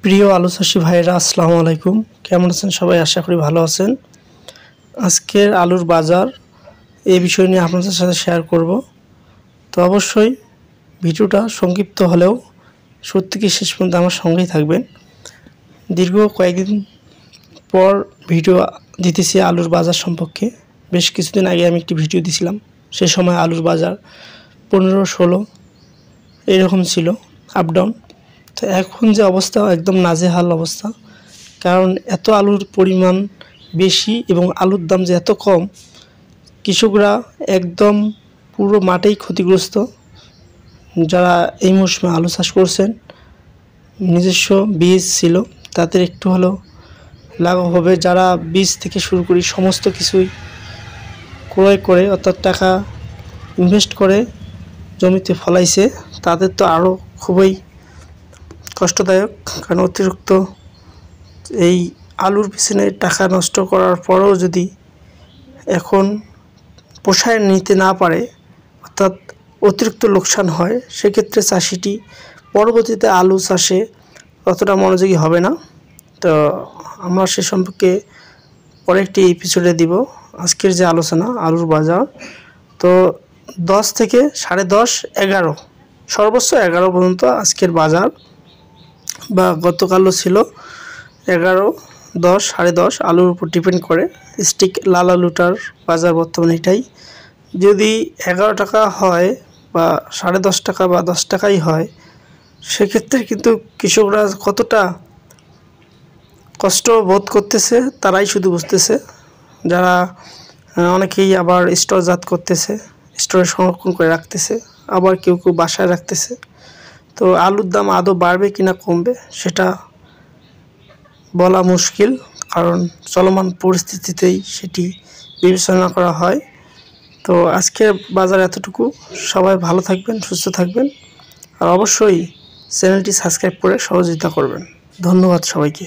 প্রিয় আলু চাষি ভাইরা আসসালামু আলাইকুম। কেমন আছেন সবাই? আশা করি ভালো আছেন। আজকের আলুর বাজার এই বিষয় নিয়ে আপনাদের সাথে শেয়ার করব। তো অবশ্যই ভিডিওটা সংক্ষিপ্ত হলেও সত্যি কি শেষ পর্যন্ত আমার সঙ্গেই থাকবেন। দীর্ঘ কয়েকদিন পর ভিডিও দিতেছি আলুর বাজার সম্পর্কে। বেশ কিছুদিন আগে আমি একটি ভিডিও দিছিলাম, সে সময় আলুর বাজার 15-16 এরকম ছিল, আপ ডাউন। তো এখন যে অবস্থা, একদম নাজেহাল অবস্থা। কারণ এত আলুর পরিমাণ বেশি এবং আলুর দাম যে এত কম, কৃষকরা একদম পুরো মাঠেই ক্ষতিগ্রস্ত। যারা এই মৌসুমে আলু চাষ করছেন, নিজস্ব বীজ ছিল, তাদের একটু হলেও লাঘব হবে। যারা বীজ থেকে শুরু করে সমস্ত কিছুই ক্রয় করে, অর্থাৎ টাকা ইনভেস্ট করে জমিতে ফলাইছে, তাদের তো আরও খুবই কষ্টদায়ক। কারণ অতিরিক্ত এই আলুর পিছনে টাকা নষ্ট করার পরেও যদি এখন পোষায় নিতে না পারে, অর্থাৎ অতিরিক্ত লোকসান হয়, সেক্ষেত্রে চাষিটি পরবর্তীতে আলু চাষে অতটা মনোযোগী হবে না। তো আমরা সে সম্পর্কে পরে একটি এপিসোডে দিব আজকের যে আলোচনা আলুর বাজার। তো 10 থেকে 10:30, 11, সর্বোচ্চ 11 পর্যন্ত আজকের বাজার, বা গতকালও ছিল 11, 10, 10:30 আলুর উপর ডিপেন্ড করে। স্টিক লাল আলুটার বাজার বর্তমানে এটাই। যদি 11 টাকা হয় বা 10.5 টাকা বা 10 টাকাই হয়, সেক্ষেত্রে কিন্তু কৃষকরা কতটা কষ্ট বোধ করতেছে তারাই শুধু বুঝতেছে। যারা অনেকেই আবার স্টোরজাত করতেছে, স্টোরে সংরক্ষণ করে রাখতেছে, আবার কেউ কেউ বাসায় রাখতেছে। তো আলুর দাম আদৌ বাড়বে কিনা কমবে সেটা বলা মুশকিল, কারণ চলমান পরিস্থিতিতেই সেটি বিবেচনা করা হয়। তো আজকের বাজার এতটুকু। সবাই ভালো থাকবেন, সুস্থ থাকবেন, আর অবশ্যই চ্যানেলটি সাবস্ক্রাইব করে সহযোগিতা করবেন। ধন্যবাদ সবাইকে।